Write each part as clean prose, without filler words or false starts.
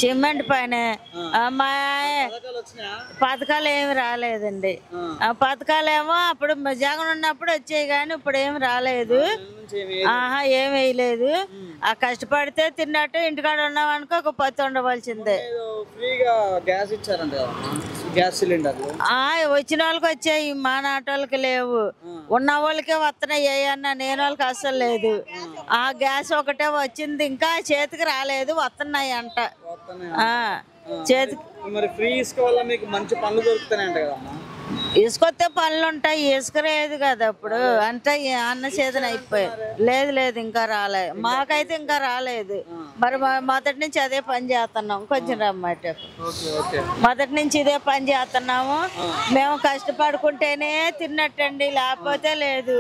Cement పైనే మా పథకాలు ఏమి రాలేదండి. పథకాలేమో అప్పుడు జగన్ ఉన్నప్పుడు వచ్చాయి కానీ ఇప్పుడు ఏమి రాలేదు. ఏమి వేయలేదు. ఆ కష్టపడితే తిన్నట్టు ఇంటికాడ ఉన్నాం అనుకో ఒక పత్తి ఉండవలసిందే. వచ్చిన వాళ్ళకి వచ్చాయి, మా నాటోళ్ళకి లేవు. ఉన్న వాళ్ళకే వస్తున్నాయి. ఏమన్నా నేను వాళ్ళకి అస్సలు లేదు. ఆ గ్యాస్ ఒకటే వచ్చింది, ఇంకా చేతికి రాలేదు. వస్తున్నాయి అంట చేతికి. మరి ఫ్రీ ఇసుక వల్ల మీకు మంచి పనులు దొరుకుతాయంట కదమ్మా. ఇసుకొస్తే పనులు ఉంటాయి, ఇసుక లేదు కదా ఇప్పుడు. అంటే అన్న చేతన అయిపోయాయి. లేదు ఇంకా రాలేదు, మాకైతే ఇంకా రాలేదు. మరి మొదటి నుంచి అదే పని చేస్తున్నాం. కొంచెం రమ్మాట మొదటి నుంచి ఇదే పని చేస్తున్నాము. మేము కష్టపడుకుంటేనే తిన్నట్టండి, లేకపోతే లేదు.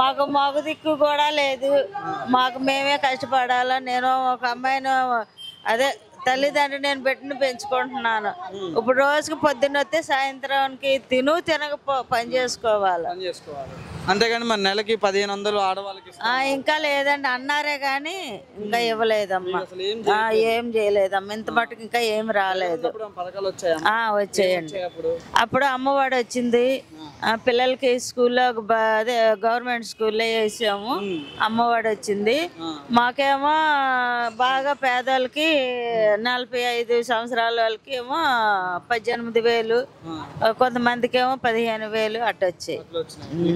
మాకు మగ దిక్కు కూడా లేదు. మాకు మేమే కష్టపడాలా. నేను ఒక అమ్మాయిని అదే తల్లిదండ్రులు నేను పెట్టిన పెంచుకుంటున్నాను. ఇప్పుడు రోజుకి పొద్దున్న వస్తే సాయంత్రానికి తినకపో పని చేసుకోవాలి. అంతేగాని మరి నెలకి 1500 ఆడవాళ్ళకి ఇంకా లేదండి అన్నారే గాని ఇంకా ఇవ్వలేదమ్మా. ఏం చేయలేదమ్మా. ఇంత మటుకు ఇంకా ఏమి రాలేదు. వచ్చాయండి. అప్పుడు అమ్మఒడి వచ్చింది. పిల్లలకి స్కూల్లో అదే గవర్నమెంట్ స్కూల్లో వేసాము. అమ్మఒడి వచ్చింది. మాకేమో బాగా పేదోళ్ళకి 45 సంవత్సరాల వాళ్ళకి ఏమో 18,000, కొంతమందికి ఏమో 15,000 అట్ట వచ్చాయి.